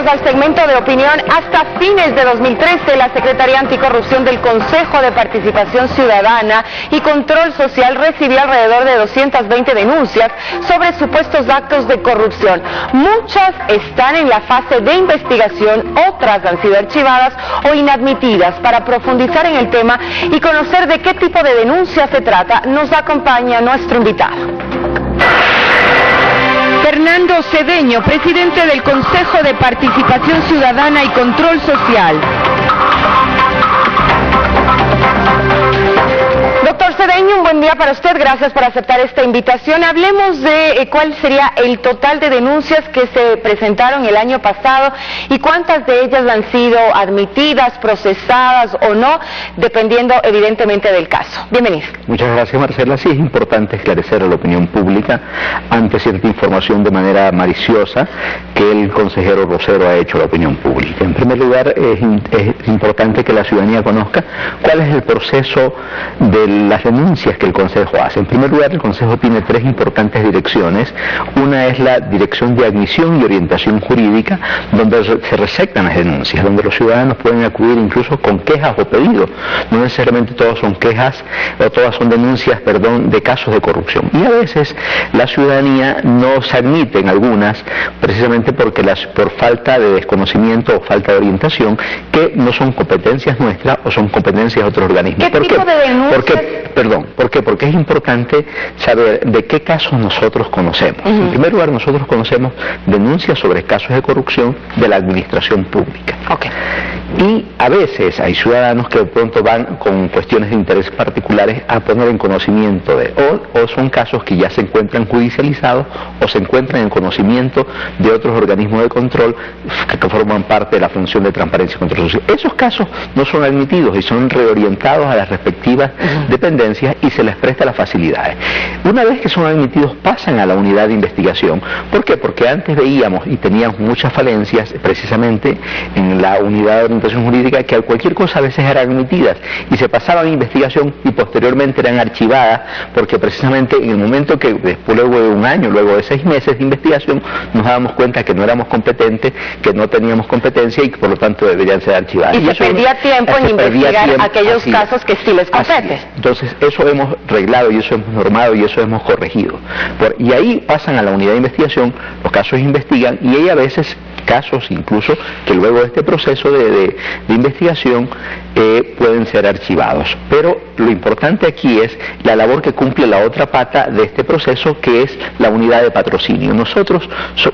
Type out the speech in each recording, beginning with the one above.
bienvenidos al segmento de opinión. Hasta fines de 2013, la Secretaría Anticorrupción del Consejo de Participación Ciudadana y Control Social recibió alrededor de 220 denuncias sobre supuestos actos de corrupción. Muchas están en la fase de investigación, otras han sido archivadas o inadmitidas. Para profundizar en el tema y conocer de qué tipo de denuncia se trata, nos acompaña nuestro invitado. Fernando Cedeño, presidente del Consejo de Participación Ciudadana y Control Social. Doctor Cedeño, un buen día para usted, gracias por aceptar esta invitación. Hablemos de cuál sería el total de denuncias que se presentaron el año pasado y cuántas de ellas han sido admitidas, procesadas o no, dependiendo evidentemente del caso. Bienvenido. Muchas gracias, Marcela. Sí, es importante esclarecer a la opinión pública ante cierta información de manera maliciosa que el consejero Rosero ha hecho a la opinión pública. En primer lugar, es importante que la ciudadanía conozca cuál es el proceso de las denuncias que el Consejo hace. En primer lugar, el Consejo tiene tres importantes direcciones. Una es la Dirección de Admisión y Orientación Jurídica, donde se receptan las denuncias, donde los ciudadanos pueden acudir incluso con quejas o pedidos. No necesariamente todas son quejas o todas son denuncias, de casos de corrupción. Y a veces la ciudadanía no se admite en algunas, precisamente porque por falta de desconocimiento o falta de orientación, que no son competencias nuestras o son competencias de otros organismos. ¿Qué tipo de denuncias? ¿Por qué? Porque es importante saber de qué casos nosotros conocemos. En primer lugar, nosotros conocemos denuncias sobre casos de corrupción de la administración pública. Y a veces hay ciudadanos que de pronto van con cuestiones de interés particulares a poner en conocimiento o son casos que ya se encuentran judicializados o se encuentran en conocimiento de otros organismos de control que forman parte de la función de transparencia y control social. Esos casos no son admitidos y son reorientados a las respectivas dependencias y se les presta las facilidades. Una vez que son admitidos, pasan a la unidad de investigación. ¿Por qué? Porque antes veíamos y teníamos muchas falencias precisamente en la unidad de orientación jurídica, que a cualquier cosa a veces eran admitidas y se pasaban a investigación y posteriormente eran archivadas, porque precisamente en el momento que después, luego de un año, luego de 6 meses de investigación, nos dábamos cuenta que no éramos competentes, que no teníamos competencia y que por lo tanto deberían ser archivadas. Y se perdía tiempo en investigar aquellos casos que sí les competen. Entonces eso hemos arreglado y eso hemos normado y eso hemos corregido. Y ahí pasan a la unidad de investigación, los casos se investigan y hay a veces casos incluso que luego de este proceso de investigación pueden ser archivados. Pero lo importante aquí es la labor que cumple la otra pata de este proceso, que es la unidad de patrocinio. Nosotros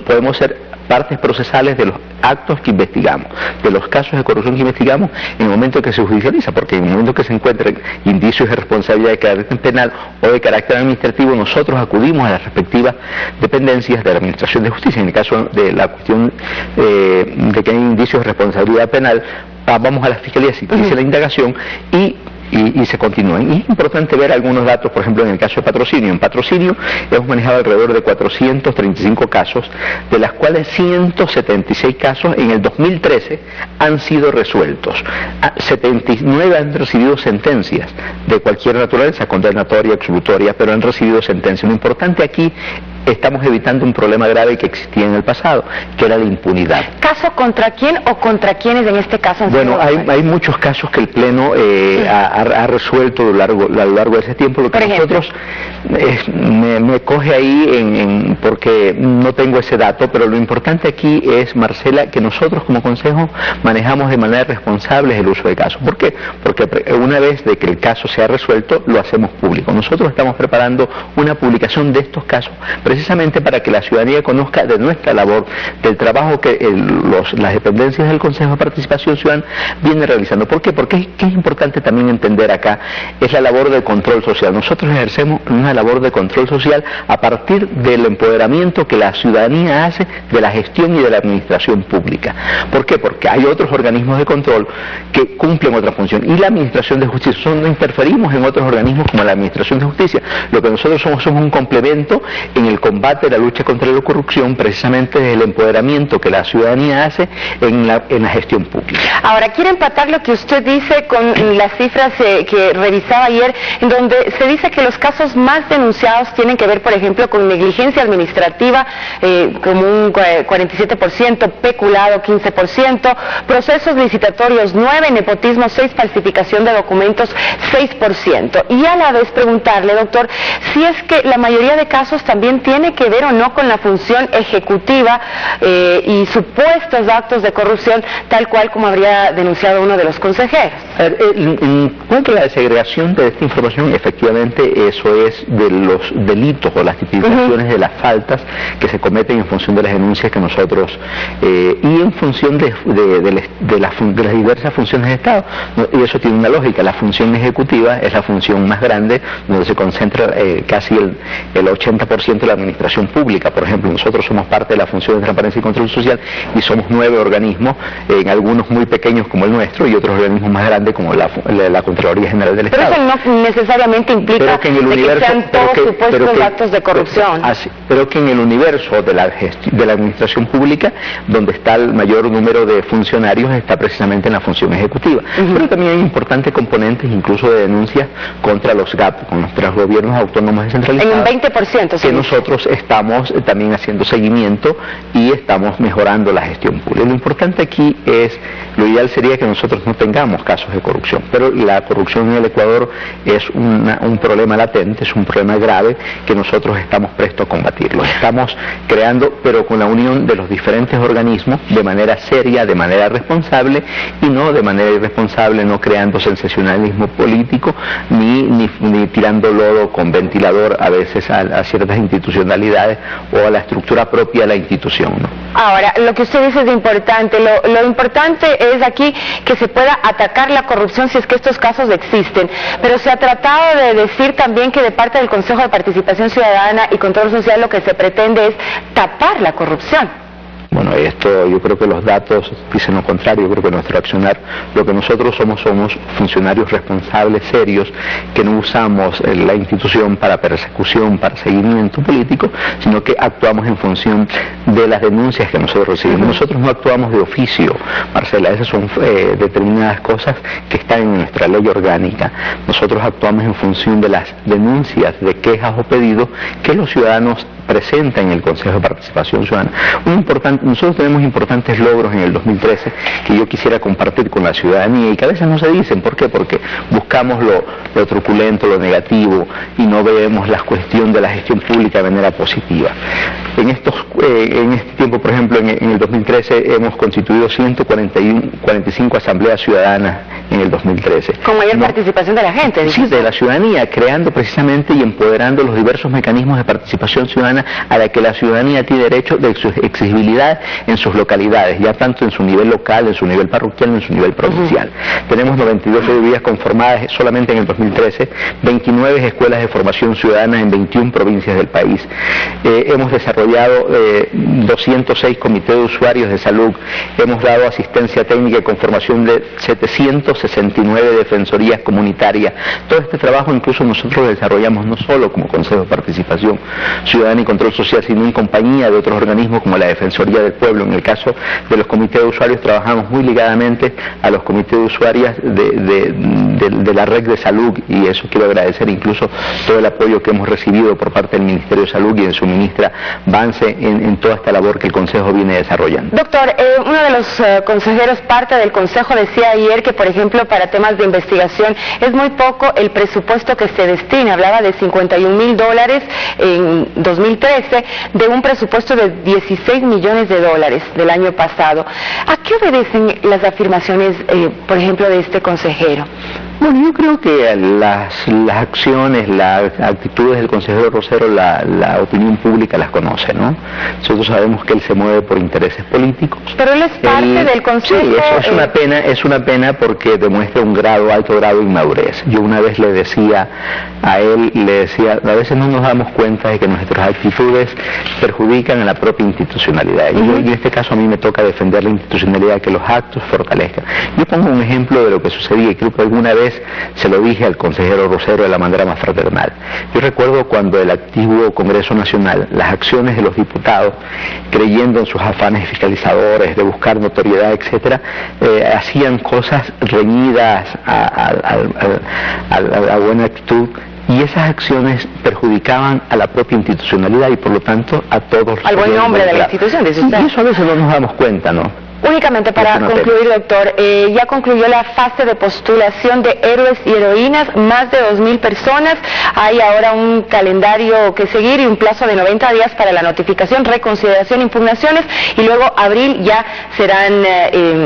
podemos ser partes procesales de los actos que investigamos, de los casos de corrupción que investigamos en el momento que se judicializa, porque en el momento que se encuentren indicios de responsabilidad de carácter penal o de carácter administrativo, nosotros acudimos a las respectivas dependencias de la Administración de Justicia. En el caso de la cuestión de que hay indicios de responsabilidad penal, vamos a la Fiscalía, se inicia la indagación y se continúan. Y es importante ver algunos datos, por ejemplo, en el caso de patrocinio. En patrocinio hemos manejado alrededor de 435 casos, de las cuales 176 casos en el 2013 han sido resueltos. 79 han recibido sentencias de cualquier naturaleza, condenatoria, absolutoria, pero han recibido sentencias. Lo importante aquí, estamos evitando un problema grave que existía en el pasado, que era la impunidad. ¿Caso contra quién o contra quiénes en este caso? Bueno, hay muchos casos que el Pleno ha resuelto a lo largo de ese tiempo. Lo que nosotros me coge ahí porque no tengo ese dato, pero lo importante aquí es, Marcela, que nosotros como Consejo manejamos de manera responsable el uso de casos. ¿Por qué? Porque una vez de que el caso sea resuelto, lo hacemos público. Nosotros estamos preparando una publicación de estos casos precisamente para que la ciudadanía conozca de nuestra labor, del trabajo que las dependencias del Consejo de Participación Ciudadana vienen realizando. ¿Por qué? Porque es importante también entender acá, es la labor de control social. Nosotros ejercemos una labor de control social a partir del empoderamiento que la ciudadanía hace de la gestión y de la administración pública. ¿Por qué? Porque hay otros organismos de control que cumplen otra función. Y la Administración de Justicia, nosotros no interferimos en otros organismos como la Administración de Justicia. Lo que nosotros somos un complemento en el combate, la lucha contra la corrupción, precisamente es el empoderamiento que la ciudadanía hace en la gestión pública. Ahora, quiero empatar lo que usted dice con las cifras que revisaba ayer, en donde se dice que los casos más denunciados tienen que ver, por ejemplo, con negligencia administrativa, como un 47%, peculado 15%, procesos licitatorios 9%, nepotismo 6%, falsificación de documentos 6%. Y a la vez preguntarle, doctor, si es que la mayoría de casos también tiene que ver o no con la función ejecutiva y supuestos actos de corrupción, tal cual como habría denunciado uno de los consejeros. En cuanto a la segregación de esta información, efectivamente eso es de los delitos o las tipificaciones de las faltas que se cometen en función de las denuncias que nosotros y en función de las diversas funciones de Estado. Y eso tiene una lógica. La función ejecutiva es la función más grande, donde se concentra casi el 80% de la administración pública. Por ejemplo, nosotros somos parte de la función de transparencia y control social y somos 9 organismos, en algunos muy pequeños como el nuestro y otros organismos más grandes como la Contraloría General del Estado. Pero eso no necesariamente implica que sean todos supuestos actos de corrupción. Pero que en el universo de la administración pública, donde está el mayor número de funcionarios, está precisamente en la función ejecutiva. Pero también hay importantes componentes, incluso de denuncias contra los GAP, con nuestros gobiernos autónomos descentralizados. En un 20%. Que nosotros estamos también haciendo seguimiento y estamos mejorando la gestión pública. Lo importante aquí es, lo ideal sería que nosotros no tengamos casos de corrupción, pero la corrupción en el Ecuador es un problema latente, es un problema grave que nosotros estamos prestos a combatirlo. Estamos creando, pero con la unión de los diferentes organismos, de manera seria, de manera responsable y no de manera irresponsable, no creando sensacionalismo político ni tirando lodo con ventilador a veces a ciertas institucionalidades o a la estructura propia de la institución, ¿no? Ahora, lo que usted dice es importante. Lo importante es aquí que se pueda atacar la corrupción si es que estos casos existen, pero se ha tratado de decir también que de parte del Consejo de Participación Ciudadana y Control Social lo que se pretende es tapar la corrupción. Bueno, esto yo creo que los datos dicen lo contrario. Yo creo que nuestro accionar, lo que nosotros somos funcionarios responsables, serios, que no usamos la institución para persecución, para seguimiento político, sino que actuamos en función de las denuncias que nosotros recibimos. Nosotros no actuamos de oficio, Marcela, esas son determinadas cosas que están en nuestra ley orgánica. Nosotros actuamos en función de las denuncias, de quejas o pedidos que los ciudadanos presentan en el Consejo de Participación Ciudadana. Nosotros tenemos importantes logros en el 2013 que yo quisiera compartir con la ciudadanía y que a veces no se dicen. ¿Por qué? Porque buscamos lo truculento, lo negativo y no vemos la cuestión de la gestión pública de manera positiva. En este tiempo, por ejemplo, en el 2013 hemos constituido 145 asambleas ciudadanas en el 2013. Con mayor participación de la gente. Sí, de la ciudadanía, creando precisamente y empoderando los diversos mecanismos de participación ciudadana a la que la ciudadanía tiene derecho de su exigibilidad en sus localidades, ya tanto en su nivel local, en su nivel parroquial, en su nivel provincial. Tenemos 92 revidas conformadas solamente en el 2013, 29 escuelas de formación ciudadana en 21 provincias del país. Hemos desarrollado 206 comités de usuarios de salud, hemos dado asistencia técnica y conformación de 769 defensorías comunitarias. Todo este trabajo incluso nosotros lo desarrollamos no solo como Consejo de Participación Ciudadana y Control Social, sino en compañía de otros organismos como la Defensoría del Pueblo. En el caso de los comités de usuarios trabajamos muy ligadamente a los comités de usuarias de la red de salud, y eso quiero agradecer incluso todo el apoyo que hemos recibido por parte del Ministerio de Salud y de su ministra Vance en toda esta labor que el Consejo viene desarrollando. Doctor, uno de los consejeros, parte del Consejo, decía ayer que, por ejemplo, para temas de investigación es muy poco el presupuesto que se destina. Hablaba de $51.000 en 2013, de un presupuesto de $16 millones del año pasado. ¿A qué obedecen las afirmaciones, por ejemplo, de este consejero? Bueno, yo creo que las acciones, las actitudes del consejero Rosero, la opinión pública las conoce, ¿no? Nosotros sabemos que él se mueve por intereses políticos. Pero él es parte del consejo. Sí, es una pena porque demuestra un alto grado de inmadurez. Yo una vez le decía a él, a veces no nos damos cuenta de que nuestras actitudes perjudican a la propia institucionalidad. Y en este caso a mí me toca defender la institucionalidad, que los actos fortalezcan. Yo pongo un ejemplo de lo que sucedía, y creo que alguna vez vez se lo dije al consejero Rosero de la manera más fraternal. Yo recuerdo cuando el antiguo Congreso Nacional, las acciones de los diputados, creyendo en sus afanes fiscalizadores, de buscar notoriedad, etcétera, hacían cosas reñidas a buena actitud, y esas acciones perjudicaban a la propia institucionalidad y por lo tanto a todos los... Al buen nombre de la institución, dice usted. Y eso a veces no nos damos cuenta, ¿no? Únicamente para concluir, doctor, ya concluyó la fase de postulación de héroes y heroínas, más de 2.000 personas. Hay ahora un calendario que seguir y un plazo de 90 días para la notificación, reconsideración, impugnaciones, y luego abril ya serán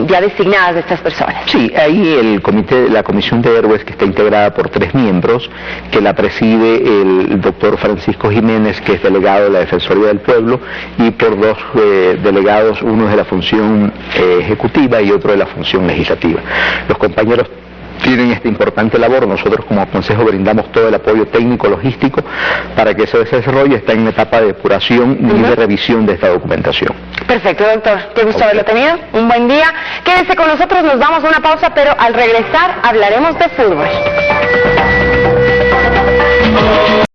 ya designadas estas personas. Sí, ahí la comisión de héroes, que está integrada por 3 miembros, que la preside el doctor Francisco Jiménez, que es delegado de la Defensoría del Pueblo, y por 2 delegados, uno de la función ejecutiva y otro de la función legislativa. Los compañeros tienen esta importante labor. Nosotros como Consejo brindamos todo el apoyo técnico, logístico, para que eso se desarrolle. Está en una etapa de depuración y de revisión de esta documentación. Perfecto, doctor. Qué gusto haberlo tenido. Un buen día. Quédese con nosotros, nos damos una pausa, pero al regresar hablaremos de fútbol.